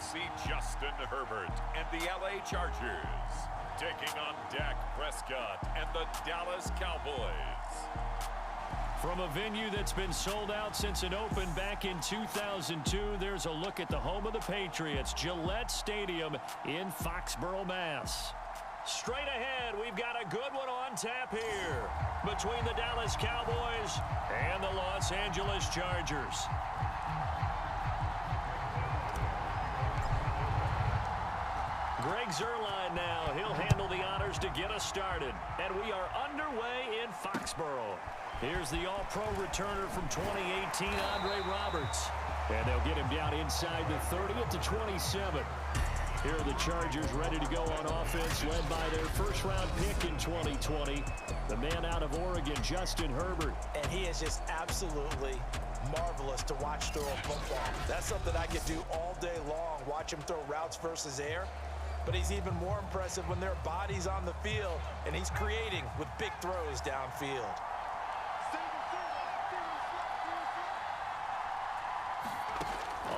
see Justin Herbert and the LA Chargers taking on Dak Prescott and the Dallas Cowboys. From a venue that's been sold out since it opened back in 2002, there's a look at the home of the Patriots, Gillette Stadium in Foxborough, Mass. Straight ahead, we've got a good one on tap here between the Dallas Cowboys and the Los Angeles Chargers. Greg Zuerlein now. He'll handle the honors to get us started. And we are underway in Foxborough. Here's the all-pro returner from 2018, Andre Roberts. And they'll get him down inside the 30 at the 27. Here are the Chargers ready to go on offense, led by their first-round pick in 2020, the man out of Oregon, Justin Herbert. And he is just absolutely marvelous to watch throw a football. That's something I could do all day long, watch him throw routes versus air. But he's even more impressive when their body's on the field, and he's creating with big throws downfield.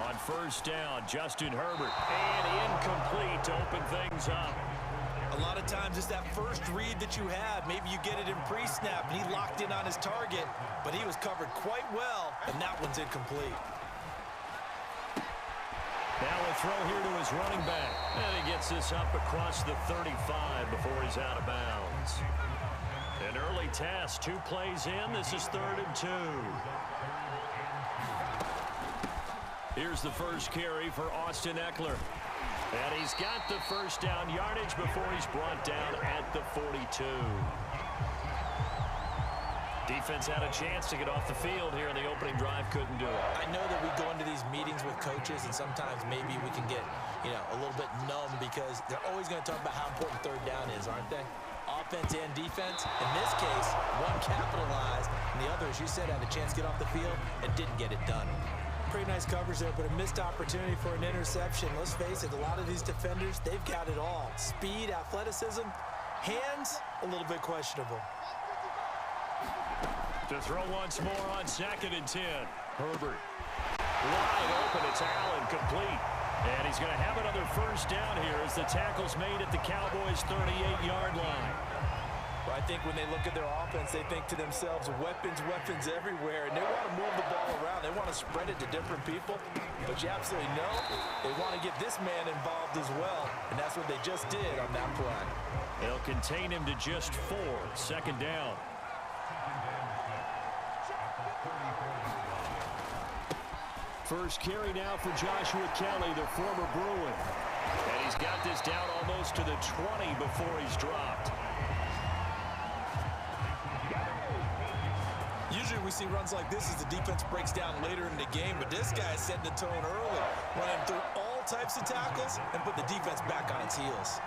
On first down, Justin Herbert, and incomplete to open things up. A lot of times it's that first read that you have. Maybe you get it in pre-snap, and he locked in on his target, but he was covered quite well, and that one's incomplete. Now a throw here to his running back. And he gets this up across the 35 before he's out of bounds. An early test, 2 plays in. This is 3rd and 2. Here's the first carry for Austin Eckler. And he's got the first down yardage before he's brought down at the 42. Defense had a chance to get off the field here in the opening drive, couldn't do it. I know that we go into these meetings with coaches, and sometimes maybe we can get, a little bit numb because they're always going to talk about how important 3rd down is, aren't they? Offense and defense. In this case, one capitalized, and the other, as you said, had a chance to get off the field and didn't get it done. Pretty nice coverage there, but a missed opportunity for an interception. Let's face it, a lot of these defenders, they've got it all. Speed, athleticism, hands, a little bit questionable. To throw once more on 2nd and 10. Herbert. Wide open. It's Allen, complete. And he's going to have another first down here as the tackle's made at the Cowboys' 38-yard line. Well, I think when they look at their offense, they think to themselves, weapons everywhere, and they want to move the ball around. They want to spread it to different people. But you absolutely know they want to get this man involved as well, and that's what they just did on that play. They'll contain him to just 4. 2nd down. First carry now for Joshua Kelly, the former Bruin. And he's got this down almost to the 20 before he's dropped. Usually we see runs like this as the defense breaks down later in the game, but this guy is setting the tone early, running through all types of tackles and put the defense back on its heels.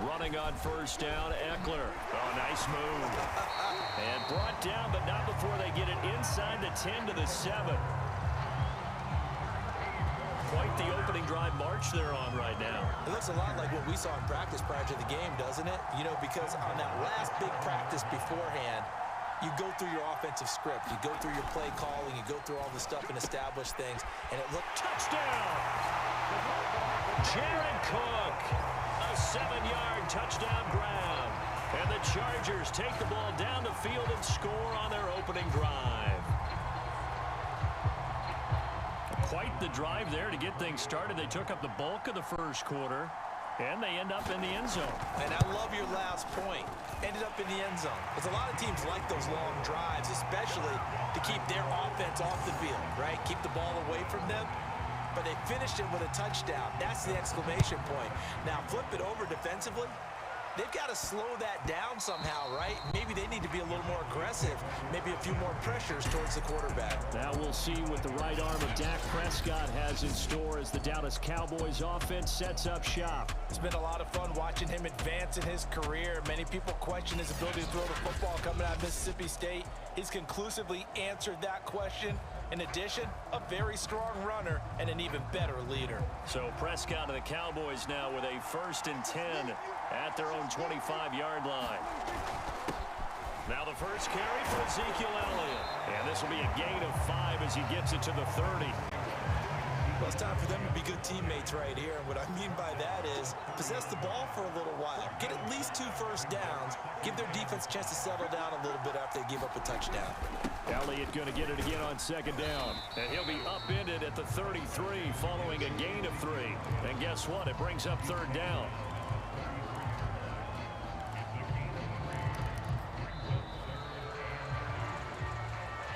Running on first down, Eckler. Oh, nice move. And brought down, but not before they get it inside the 10 to the 7. Quite the opening drive march they're on right now. It looks a lot like what we saw in practice prior to the game, doesn't it? Because on that last big practice beforehand, you go through your offensive script. You go through your play calling. You go through all the stuff and establish things. And it looked... Touchdown! Jared Cook. A 7-yard touchdown grab. And the Chargers take the ball down the field and score on their opening drive. Quite the drive there to get things started. They took up the bulk of the first quarter, and they end up in the end zone. And I love your last point. Ended up in the end zone. Because a lot of teams like those long drives, especially to keep their offense off the field, right? Keep the ball away from them. But they finished it with a touchdown. That's the exclamation point. Now, flip it over defensively. They've got to slow that down somehow, right? Maybe they need to be a little more aggressive. Maybe a few more pressures towards the quarterback. Now we'll see what the right arm of Dak Prescott has in store as the Dallas Cowboys offense sets up shop. It's been a lot of fun watching him advance in his career. Many people question his ability to throw the football coming out of Mississippi State. He's conclusively answered that question. In addition, a very strong runner and an even better leader. So Prescott and the Cowboys now with a 1st and 10 at their own 25-yard line. Now the first carry for Ezekiel Elliott. And this will be a gain of 5 as he gets it to the 30. Well, it's time for them to be good teammates right here. And what I mean by that is possess the ball for a little while. Get at least 2 first downs. Give their defense a chance to settle down a little bit after they give up a touchdown. Elliott going to get it again on second down. And he'll be upended at the 33 following a gain of 3. And guess what? It brings up third down.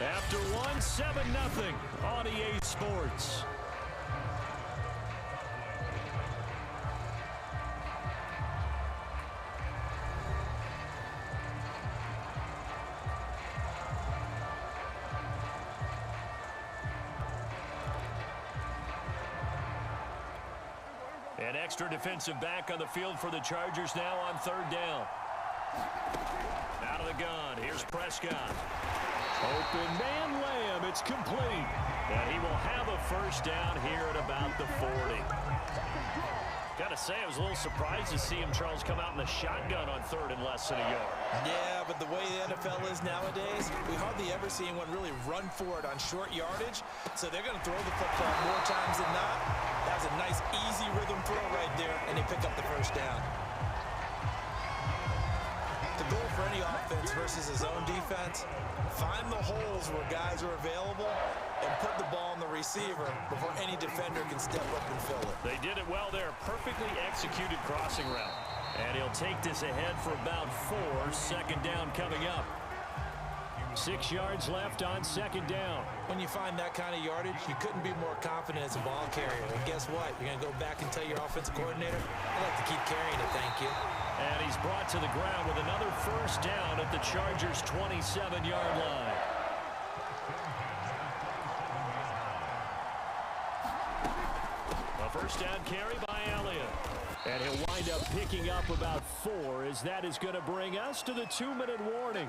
After 1, 7-0, Odia Sports. An extra defensive back on the field for the Chargers now on third down. Out of the gun, here's Prescott. Open man Lamb, it's complete. And he will have a first down here at about the 40. Got to say, I was a little surprised to see him, Charles, come out in the shotgun on third and less than a yard. Yeah, but the way the NFL is nowadays, we hardly ever see anyone really run for it on short yardage. So they're going to throw the football more times than not. That was a nice, easy rhythm throw right there, and they pick up the first down. The goal for any offense versus his own defense, find the holes where guys are available and put the ball on the receiver before any defender can step up and fill it. They did it well there. Perfectly executed crossing route. And he'll take this ahead for about 4. Second down coming up. 6 yards left on second down. When you find that kind of yardage, you couldn't be more confident as a ball carrier. And guess what? You're going to go back and tell your offensive coordinator, I'd like to keep carrying it, thank you. And he's brought to the ground with another first down at the Chargers' 27-yard line. A first down carry by Elliott. And he'll wind up picking up about 4 as that is going to bring us to the 2-minute warning.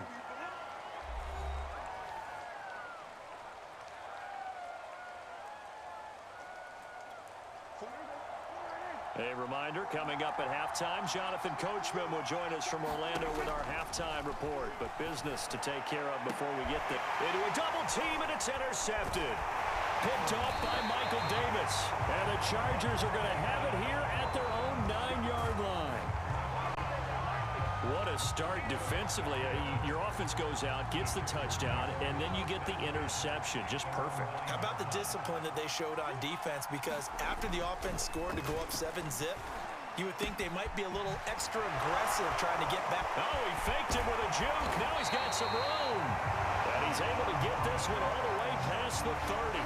A reminder, coming up at halftime, Jonathan Coachman will join us from Orlando with our halftime report. But business to take care of before we get there. Into a double team, and it's intercepted. Picked off by Michael Davis. And the Chargers are going to have it here at their own 9-yard line. What a start defensively. Your offense goes out, gets the touchdown, and then you get the interception. Just perfect. How about the discipline that they showed on defense? Because after the offense scored to go up 7-zip, you would think they might be a little extra aggressive trying to get back. Oh, he faked him with a juke. Now he's got some room. And he's able to get this one all the way past the 30.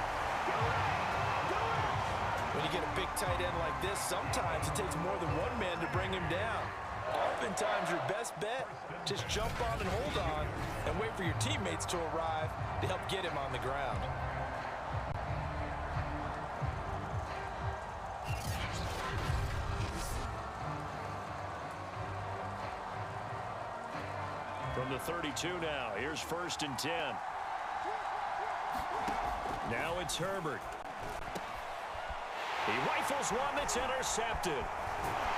When you get a big tight end like this, sometimes it takes more than one man to bring him down. Oftentimes, your best bet, just jump on and hold on and wait for your teammates to arrive to help get him on the ground. From the 32 now, here's 1st and 10. Now it's Herbert. He rifles one that's intercepted.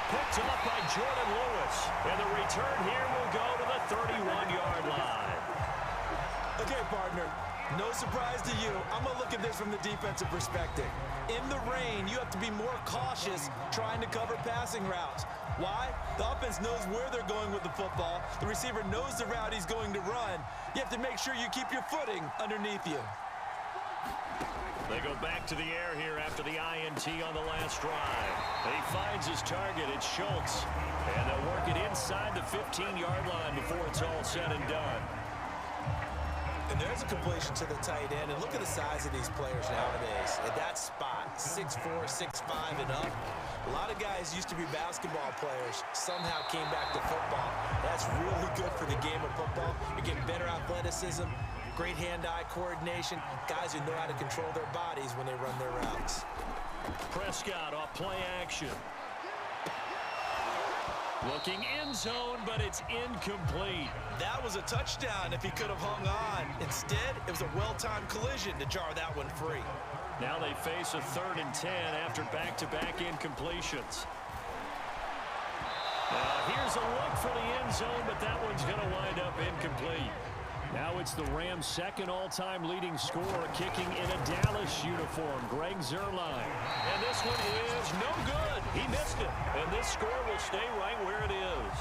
Picked up by Jordan Lewis. And the return here will go to the 31-yard line. Okay, partner, no surprise to you. I'm going to look at this from the defensive perspective. In the rain, you have to be more cautious trying to cover passing routes. Why? The offense knows where they're going with the football. The receiver knows the route he's going to run. You have to make sure you keep your footing underneath you. They go back to the air here after the INT on the last drive. He finds his target. It's Schultz. And they'll work it inside the 15-yard line before it's all said and done. And there's a completion to the tight end. And look at the size of these players nowadays. At that spot, 6'4", 6'5", and up. A lot of guys used to be basketball players. Somehow came back to football. That's really good for the game of football. You're getting better athleticism. Great hand-eye coordination. Guys who know how to control their bodies when they run their routes. Prescott off play action. Looking end zone, but it's incomplete. That was a touchdown if he could have hung on. Instead, it was a well-timed collision to jar that one free. Now they face a 3rd and 10 after back-to-back incompletions. Now here's a look for the end zone, but that one's going to wind up incomplete. Now it's the Rams' second all-time leading scorer kicking in a Dallas uniform, Greg Zuerlein. And this one is no good. He missed it. And this score will stay right where it is.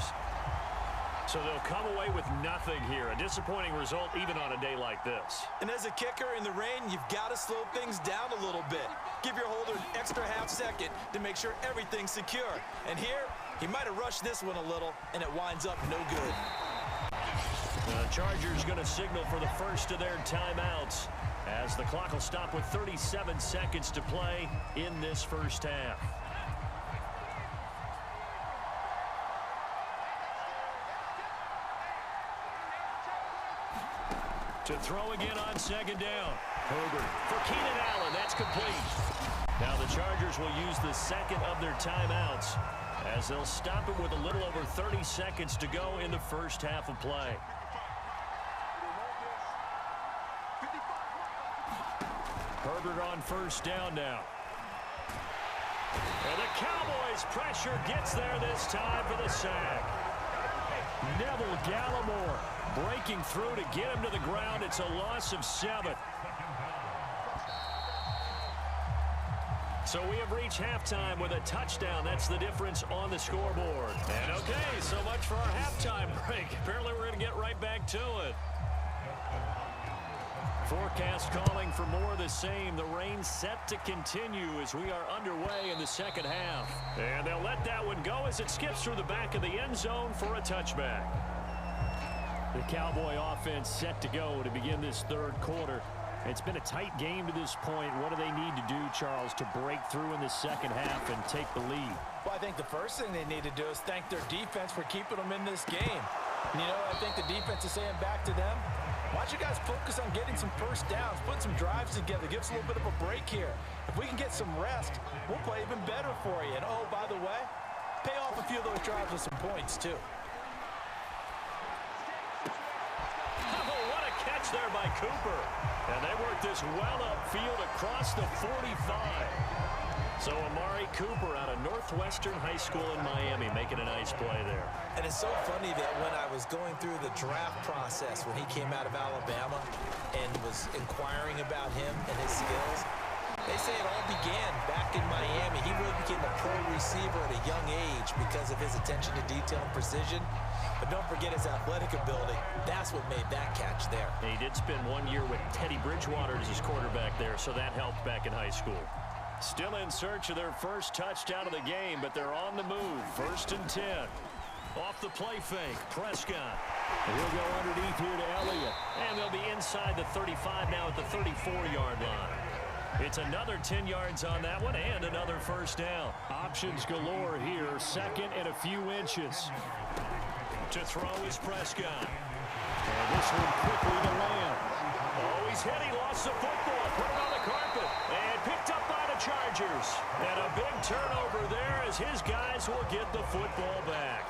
So they'll come away with nothing here. A disappointing result even on a day like this. And as a kicker in the rain, you've got to slow things down a little bit. Give your holder an extra half second to make sure everything's secure. And here, he might have rushed this one a little, and it winds up no good. The Chargers going to signal for the first of their timeouts as the clock will stop with 37 seconds to play in this first half. To throw again on second down. Herbert for Keenan Allen. That's complete. Now the Chargers will use the second of their timeouts as they'll stop him with a little over 30 seconds to go in the first half of play. Herbert on first down now. And the Cowboys pressure gets there this time for the sack. Neville Gallimore breaking through to get him to the ground. It's a loss of 7. So we have reached halftime with a touchdown. That's the difference on the scoreboard. And okay, so much for our halftime break. Apparently we're going to get right back to it. Forecast calling for more of the same. The rain set to continue as we are underway in the second half. And they'll let that one go as it skips through the back of the end zone for a touchback. The Cowboy offense set to go to begin this third quarter. It's been a tight game to this point. What do they need to do, Charles, to break through in the second half and take the lead? Well, I think the first thing they need to do is thank their defense for keeping them in this game. And, you know, I think the defense is saying back to them, why don't you guys focus on getting some first downs, put some drives together, give us a little bit of a break here. If we can get some rest, we'll play even better for you. And, oh, by the way, pay off a few of those drives with some points, too. Oh, what a catch there by Cooper. And they work this well upfield across the 45. So Amari Cooper out of Northwestern High School in Miami making a nice play there. And it's so funny that when I was going through the draft process when he came out of Alabama and was inquiring about him and his skills, they say it all began back in Miami. He really became a pro receiver at a young age because of his attention to detail and precision. But don't forget his athletic ability. That's what made that catch there. And he did spend 1 year with Teddy Bridgewater as his quarterback there, so that helped back in high school. Still in search of their first touchdown of the game, but they're on the move. 1st and 10. Off the play fake, Prescott. And he'll go underneath here to Elliott. And they'll be inside the 35 now at the 34-yard line. It's another 10 yards on that one and another first down. Options galore here. 2nd and a few inches. To throw is Prescott. And this one quickly to land. Oh, he's hit. He lost the football. Put it on the carpet. And picked up by the Chargers. And a big turnover there as his guys will get the football back.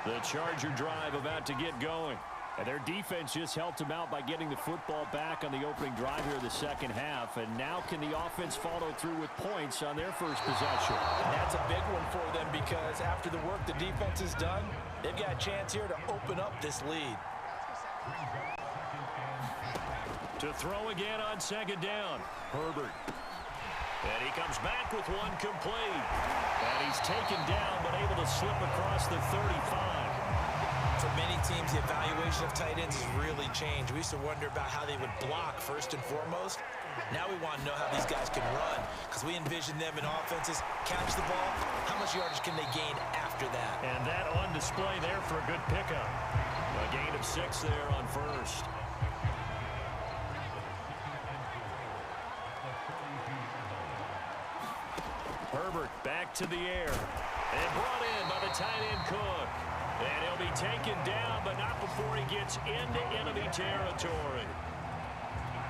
The Charger drive about to get going. And their defense just helped them out by getting the football back on the opening drive here in the second half. And now can the offense follow through with points on their first possession? And that's a big one for them because after the work the defense has done, they've got a chance here to open up this lead. To throw again on 2nd down, Herbert. And he comes back with one complete. And he's taken down but able to slip across the 35. For many teams, the evaluation of tight ends has really changed. We used to wonder about how they would block first and foremost. Now we want to know how these guys can run because we envision them in offenses. Catch the ball, how much yardage can they gain after that? And that on display there for a good pickup. A gain of 6 there on first. Herbert back to the air. And brought in by the tight end Cook. And he'll be taken down, but not before he gets into enemy territory.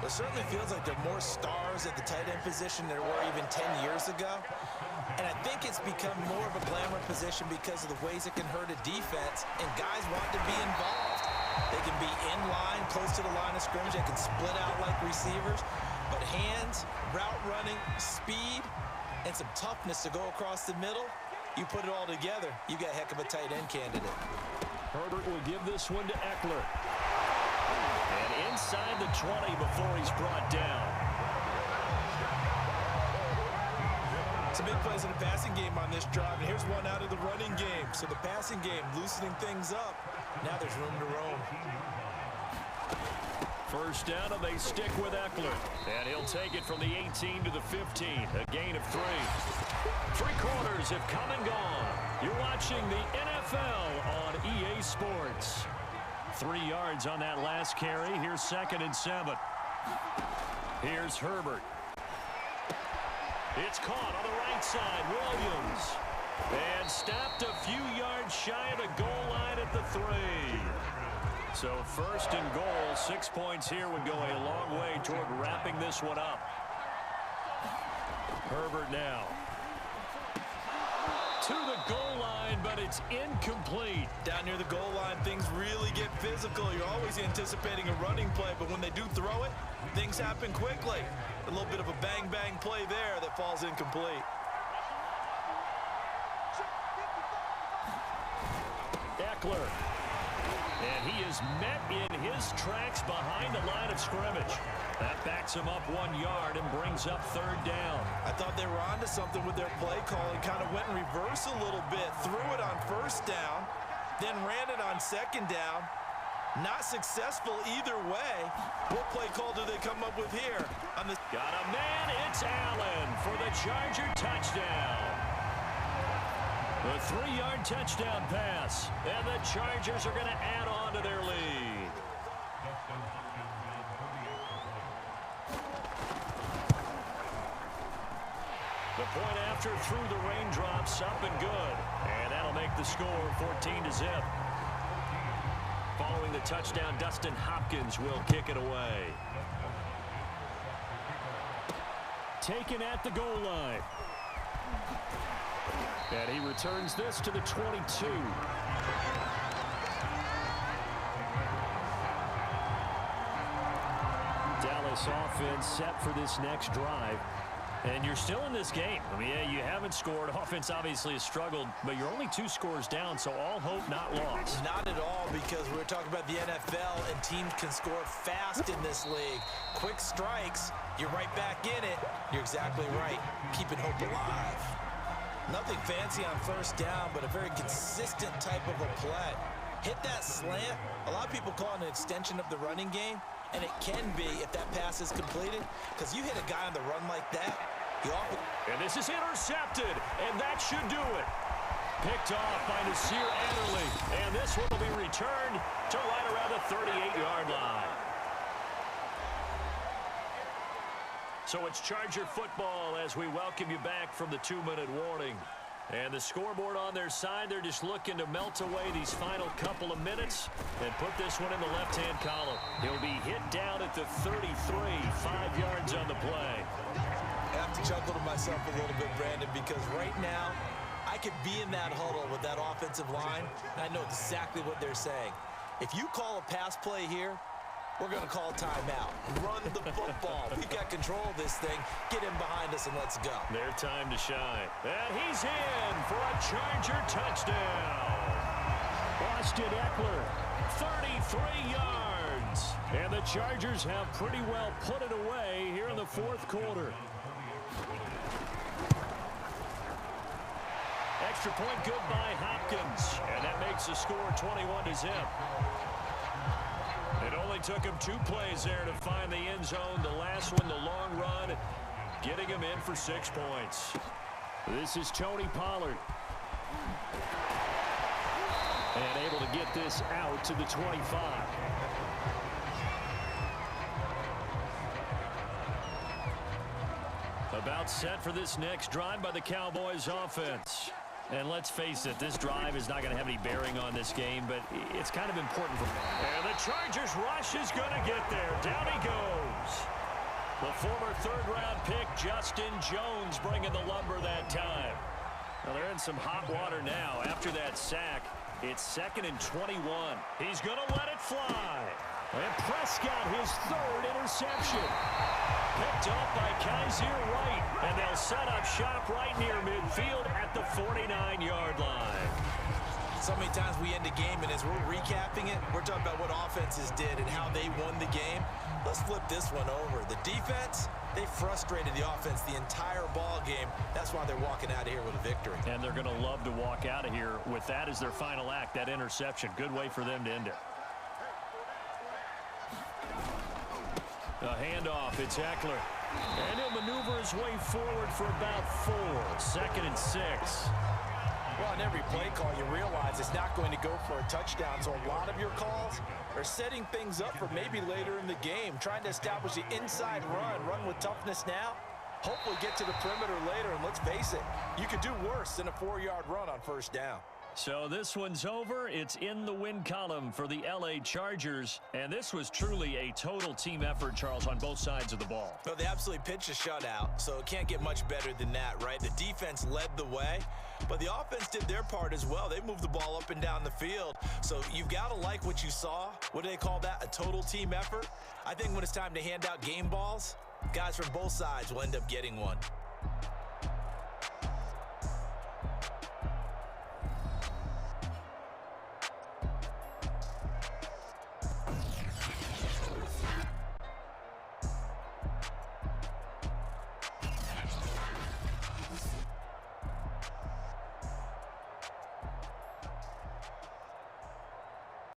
It certainly feels like there are more stars at the tight end position than there were even 10 years ago. And I think it's become more of a glamour position because of the ways it can hurt a defense, and guys want to be involved. They can be in line, close to the line of scrimmage. They can split out like receivers. But hands, route running, speed, and some toughness to go across the middle, you put it all together, you got a heck of a tight end candidate. Herbert will give this one to Eckler. inside the 20 before he's brought down. Some big plays in the passing game on this drive, and here's one out of the running game. So the passing game loosening things up. Now there's room to roam. First down, and they stick with Eckler. And he'll take it from the 18 to the 15. A gain of 3. 3 quarters have come and gone. You're watching the NFL on EA Sports. 3 yards on that last carry. Here's 2nd and 7. Here's Herbert. It's caught on the right side. Williams. And stopped a few yards shy of the goal line at the 3. So 1st and goal, 6 points here would go a long way toward wrapping this one up. Herbert now. To the goal line, but it's incomplete. Down near the goal line, things really get physical. You're always anticipating a running play, but when they do throw it, things happen quickly. A little bit of a bang-bang play there that falls incomplete. Eckler. And he is met in his tracks behind the line of scrimmage. That backs him up 1 yard and brings up 3rd down. I thought they were onto something with their play calling. Kind of went in reverse a little bit. Threw it on 1st down, then ran it on 2nd down. Not successful either way. What play call do they come up with here? Got a man. It's Allen for the Charger touchdown. A 3-yard touchdown pass, and the Chargers are going to add on to their lead. The point after through the raindrops, up and good, and that'll make the score 14-0. Following the touchdown, Dustin Hopkins will kick it away. Taken at the goal line. And he returns this to the 22. Dallas offense set for this next drive. And you're still in this game. I mean, yeah, you haven't scored. Offense obviously has struggled, but you're only 2 scores down, so all hope not lost. Not at all, because we're talking about the NFL, and teams can score fast in this league. Quick strikes, you're right back in it. You're exactly right. Keeping hope alive. Nothing fancy on 1st down, but a very consistent type of a play. Hit that slant. A lot of people call it an extension of the running game, and it can be if that pass is completed, because you hit a guy on the run like that, he often... And this is intercepted, and that should do it. Picked off by Nasir Adderley, and this one will be returned to right around the 38-yard line. So it's Charger football as we welcome you back from the 2-minute warning. And the scoreboard on their side, they're just looking to melt away these final couple of minutes and put this one in the left-hand column. He'll be hit down at the 33, 5 yards on the play. I have to chuckle to myself a little bit, Brandon, because right now I could be in that huddle with that offensive line, and I know exactly what they're saying. If you call a pass play here, we're going to call timeout. Run the football. We've got control of this thing. Get in behind us and let's go. Their time to shine. And he's in for a Charger touchdown. Austin Eckler, 33 yards. And the Chargers have pretty well put it away here in the 4th quarter. Extra point good by Hopkins. And that makes the score 21-0. It only took him 2 plays there to find the end zone. The last one, the long run, getting him in for 6 points. This is Tony Pollard. And able to get this out to the 25. About set for this next drive by the Cowboys offense. And let's face it, this drive is not going to have any bearing on this game, but it's kind of important for... And the Chargers rush is going to get there. Down he goes. The former 3rd-round pick, Justin Jones, bringing the lumber that time. Well, they're in some hot water now. After that sack, it's 2nd and 21. He's going to let it fly. And Prescott, his 3rd interception. Picked up by Kaiser White, and they'll set up shop right near midfield at the 49-yard line. So many times we end the game, and as we're recapping it, we're talking about what offenses did and how they won the game. Let's flip this one over. The defense, they frustrated the offense the entire ball game. That's why they're walking out of here with a victory. And they're going to love to walk out of here with that as their final act, that interception. Good way for them to end it. A handoff, it's Eckler. And he'll maneuver his way forward for about 4. 2nd and 6. Well, on every play call, you realize it's not going to go for a touchdown. So a lot of your calls are setting things up for maybe later in the game, trying to establish the inside run with toughness now. Hopefully get to the perimeter later, and let's face it, you could do worse than a 4-yard run on 1st down. So this one's over. It's in the win column for the LA Chargers. And this was truly a total team effort, Charles, on both sides of the ball. Well, they absolutely pitched a shutout, so it can't get much better than that, right? The defense led the way, but the offense did their part as well. They moved the ball up and down the field. So you've got to like what you saw. What do they call that? A total team effort? I think when it's time to hand out game balls, guys from both sides will end up getting one.